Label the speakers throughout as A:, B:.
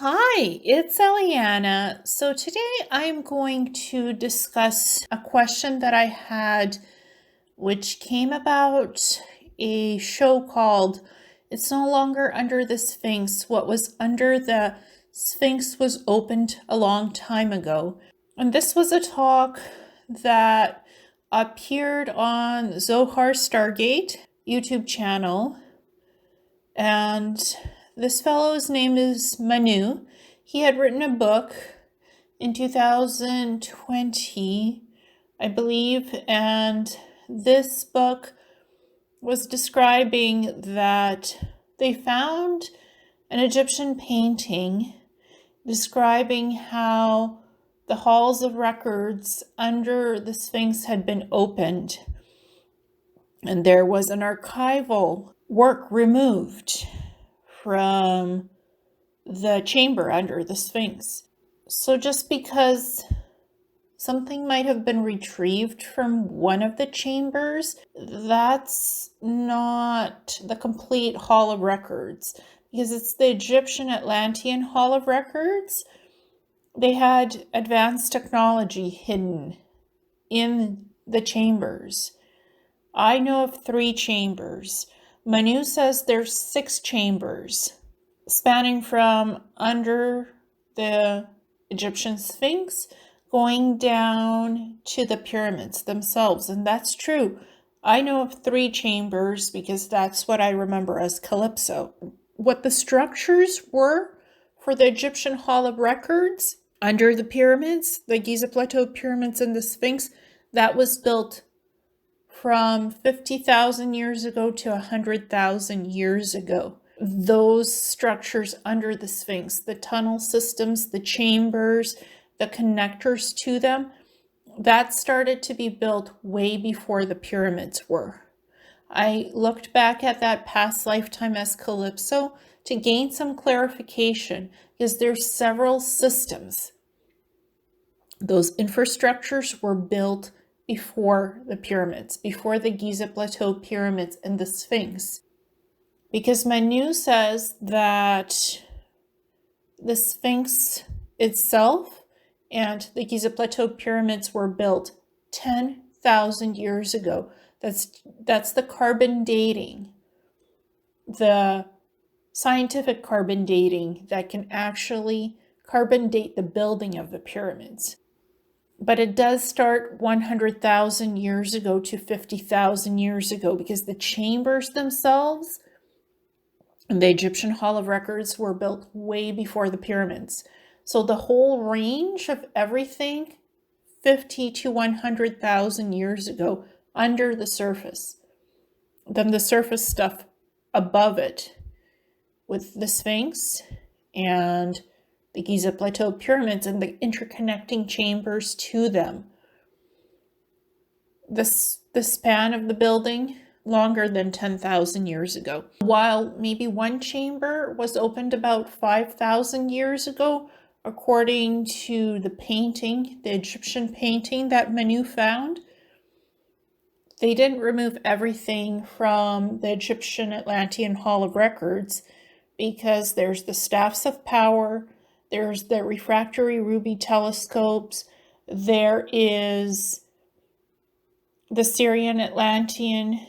A: Hi, it's Ileana. So today I'm going to discuss a question that I had, which came about a show called It's No Longer Under the Sphinx. What was under the Sphinx was opened a long time ago. And this was a talk that appeared on Zohar Stargate YouTube channel. And this fellow's name is Manu. He had written a book in 2020, I believe, and this book was describing that they found an Egyptian painting describing how the halls of records under the Sphinx had been opened, and there was an archival work removed from the chamber under the Sphinx. So just because something might have been retrieved from one of the chambers, that's not the complete Hall of Records, because it's the Egyptian Atlantean Hall of Records. They had advanced technology hidden in the chambers. I know of 3 chambers. Manu says there's 6 chambers spanning from under the Egyptian Sphinx going down to the pyramids themselves. And that's true. I know of 3 chambers because that's what I remember as Calypso. What the structures were for the Egyptian Hall of Records under the pyramids, the Giza Plateau pyramids and the Sphinx, that was built from 50,000 years ago to 100,000 years ago. Those structures under the Sphinx, the tunnel systems, the chambers, the connectors to them, that started to be built way before the pyramids were. I looked back at that past lifetime as Calypso to gain some clarification, because there's several systems. Those infrastructures were built before the pyramids, before the Giza Plateau pyramids and the Sphinx. Because Manu says that the Sphinx itself and the Giza Plateau pyramids were built 10,000 years ago. That's the carbon dating, the scientific carbon dating that can actually carbon date the building of the pyramids. But it does start 100,000 years ago to 50,000 years ago, because the chambers themselves and the Egyptian Hall of Records were built way before the pyramids. So the whole range of everything, 50 to 100,000 years ago under the surface. Then the surface stuff above it with the Sphinx and the Giza Plateau pyramids and the interconnecting chambers to them. The span of the building, longer than 10,000 years ago. While maybe one chamber was opened about 5,000 years ago, according to the painting, the Egyptian painting that Manu found, they didn't remove everything from the Egyptian Atlantean Hall of Records, because there's the staffs of power, there's the refractory ruby telescopes, there is the Syrian Atlantean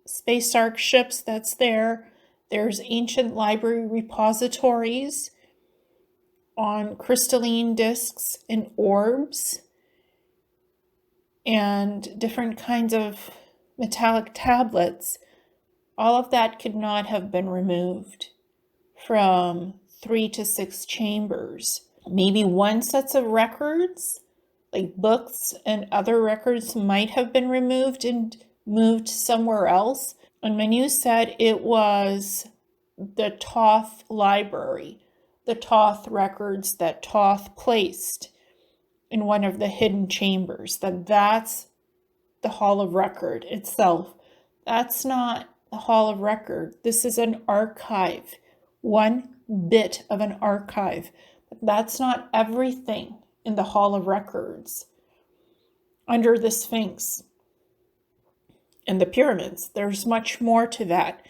A: space ark ships that's there. There's ancient library repositories on crystalline discs and orbs and different kinds of metallic tablets. All of that could not have been removed from 3 to 6 chambers. Maybe one set of records, like books and other records, might have been removed and moved somewhere else. And Manu said it was the Thoth library, the Thoth records that Thoth placed in one of the hidden chambers, that's the Hall of Record itself. That's not the Hall of Record. This is an archive, one bit of an archive. But that's not everything in the Hall of Records. Under the Sphinx and the pyramids, there's much more to that.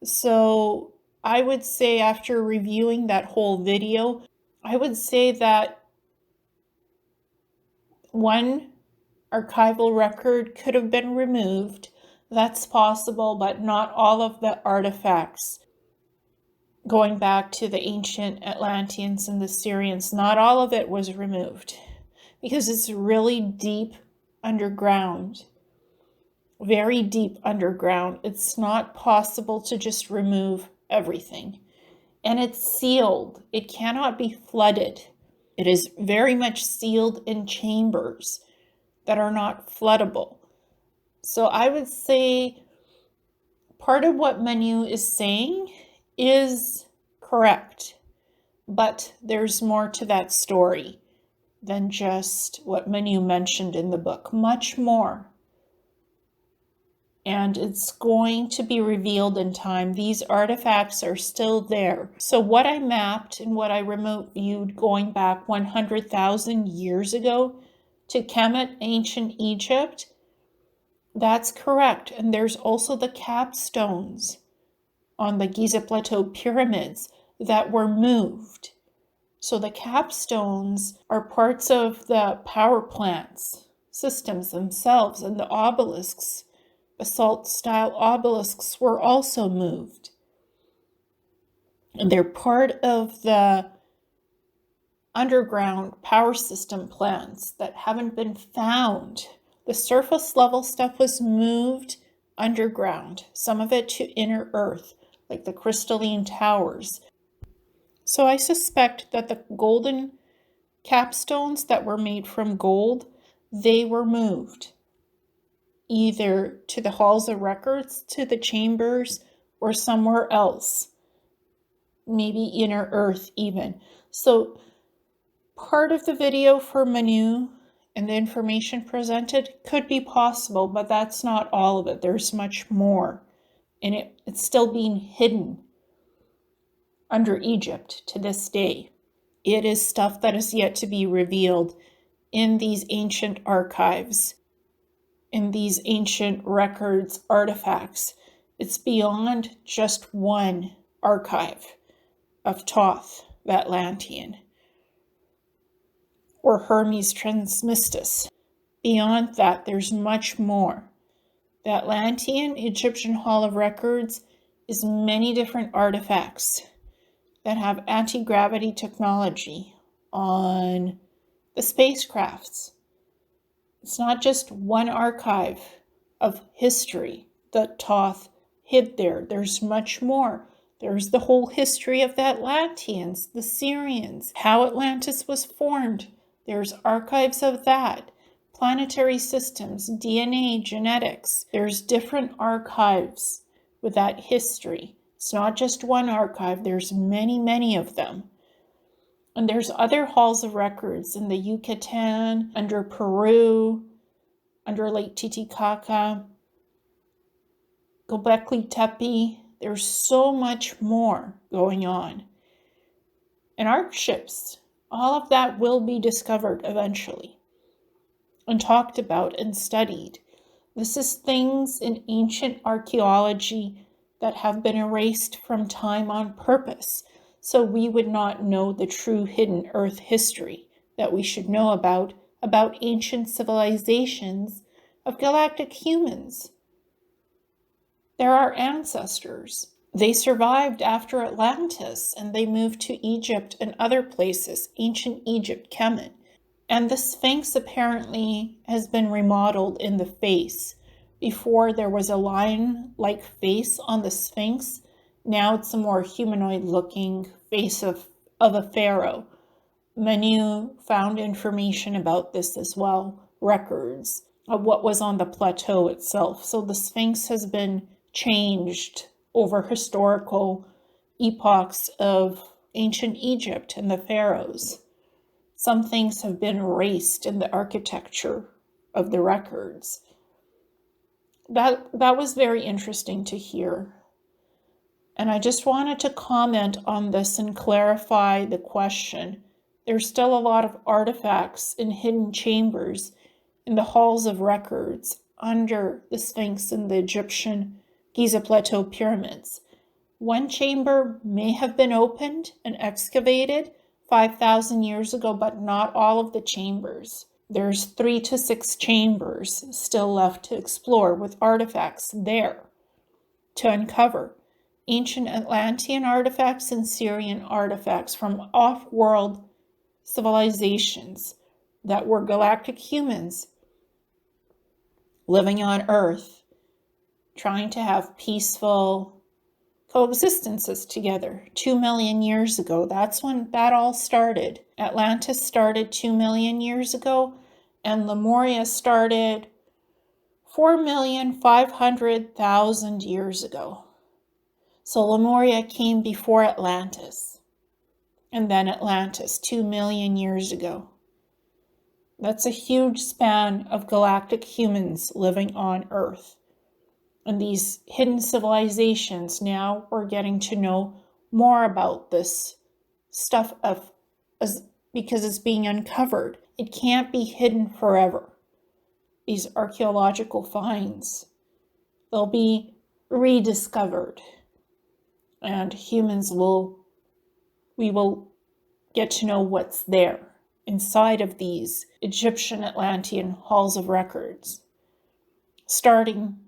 A: So I would say after reviewing that whole video, I would say that one archival record could have been removed. That's possible, but not all of the artifacts going back to the ancient Atlanteans and the Syrians, not all of it was removed because it's really deep underground, very deep underground. It's not possible to just remove everything. And it's sealed. It cannot be flooded. It is very much sealed in chambers that are not floodable. So I would say part of what Manu is saying is correct, but there's more to that story than just what Manu mentioned in the book, much more. And it's going to be revealed in time. These artifacts are still there. So what I mapped and what I remote viewed going back 100,000 years ago to Kemet, ancient Egypt, that's correct. And there's also the capstones on the Giza Plateau pyramids that were moved. So the capstones are parts of the power plants systems themselves, and the obelisks, basalt-style obelisks, were also moved. And they're part of the underground power system plants that haven't been found. The surface level stuff was moved underground, some of it to inner earth, like the crystalline towers. So I suspect that the golden capstones that were made from gold, they were moved either to the halls of records, to the chambers, or somewhere else, maybe inner earth even. So part of the video for Manu and the information presented could be possible, but that's not all of it. There's much more, and it's still being hidden under Egypt to this day. It is stuff that is yet to be revealed in these ancient archives, in these ancient records, artifacts. It's beyond just one archive of Thoth, the Atlantean, or Hermes Trismegistus. Beyond that, there's much more. The Atlantean Egyptian Hall of Records is many different artifacts that have anti-gravity technology on the spacecrafts. It's not just one archive of history that Thoth hid there. There's much more. There's the whole history of the Atlanteans, the Syrians, how Atlantis was formed. There's archives of that. Planetary systems, DNA, genetics. There's different archives with that history. It's not just one archive. There's many, many of them. And there's other halls of records in the Yucatan, under Peru, under Lake Titicaca, Göbekli Tepe. There's so much more going on. And arc ships, all of that will be discovered eventually and talked about and studied. This is things in ancient archaeology that have been erased from time on purpose, so we would not know the true hidden Earth history that we should know about ancient civilizations of galactic humans. They're our ancestors. They survived after Atlantis, and they moved to Egypt and other places, ancient Egypt, Kemet. And the Sphinx apparently has been remodeled in the face. Before there was a lion-like face on the Sphinx. Now it's a more humanoid-looking face of a pharaoh. Manu found information about this as well, records of what was on the plateau itself. So the Sphinx has been changed over historical epochs of ancient Egypt and the pharaohs. Some things have been erased in the architecture of the records. That was very interesting to hear. And I just wanted to comment on this and clarify the question. There's still a lot of artifacts in hidden chambers in the halls of records under the Sphinx and the Egyptian Giza Plateau pyramids One chamber may have been opened and excavated 5,000 years ago, but not all of the chambers. There's 3 to 6 chambers still left to explore with artifacts there to uncover. Ancient Atlantean artifacts and Syrian artifacts from off-world civilizations that were galactic humans living on Earth, trying to have peaceful coexistences together 2 million years ago. That's when that all started. Atlantis started 2 million years ago, and Lemuria started 4,500,000 years ago. So Lemuria came before Atlantis, and then Atlantis 2 million years ago. That's a huge span of galactic humans living on Earth. And these hidden civilizations, now we're getting to know more about this stuff because it's being uncovered. It can't be hidden forever. These archaeological finds, they'll be rediscovered. And we will get to know what's there inside of these Egyptian Atlantean halls of records, starting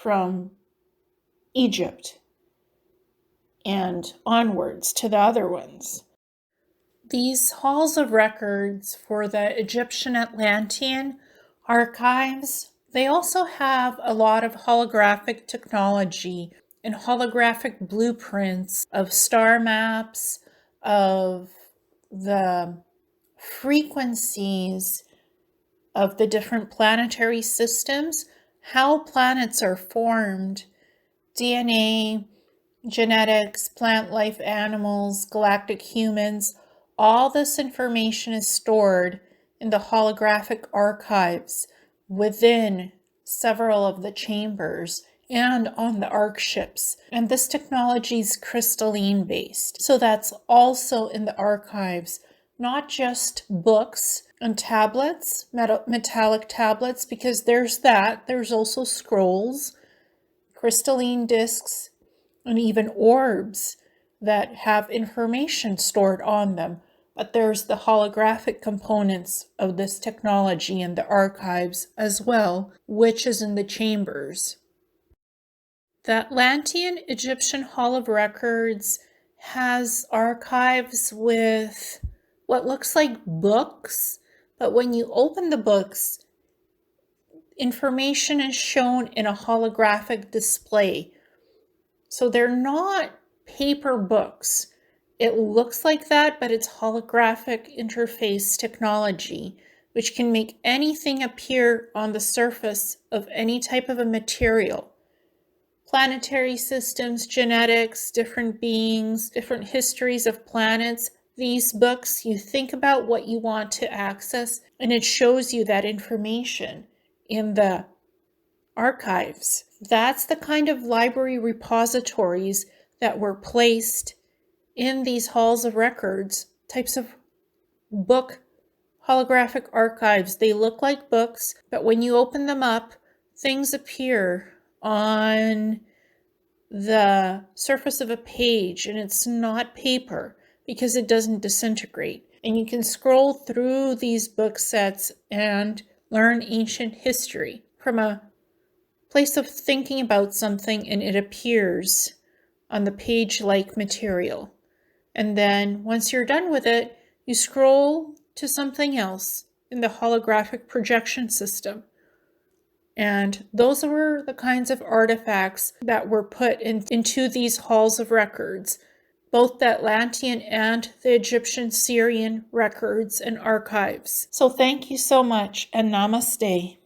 A: from Egypt and onwards to the other ones. These halls of records for the Egyptian Atlantean archives, they also have a lot of holographic technology and holographic blueprints of star maps, of the frequencies of the different planetary systems, how planets are formed, DNA, genetics, plant life, animals, galactic humans. All this information is stored in the holographic archives within several of the chambers and on the arc ships. And this technology is crystalline based. So that's also in the archives, not just books and tablets, metallic tablets, because there's also scrolls, crystalline discs, and even orbs that have information stored on them. But there's the holographic components of this technology in the archives as well, which is in the chambers. The Atlantean Egyptian Hall of Records has archives with what looks like books, but when you open the books, information is shown in a holographic display. So they're not paper books. It looks like that, but it's holographic interface technology, which can make anything appear on the surface of any type of a material. Planetary systems, genetics, different beings, different histories of planets. These books, you think about what you want to access, and it shows you that information in the archives. That's the kind of library repositories that were placed in these halls of records, types of book holographic archives. They look like books, but when you open them up, things appear on the surface of a page, and it's not paper because it doesn't disintegrate. And you can scroll through these book sets and learn ancient history from a place of thinking about something, and it appears on the page-like material. And then once you're done with it, you scroll to something else in the holographic projection system. And those were the kinds of artifacts that were put into these halls of records, both the Atlantean and the Egyptian Syrian records and archives. So thank you so much, and namaste.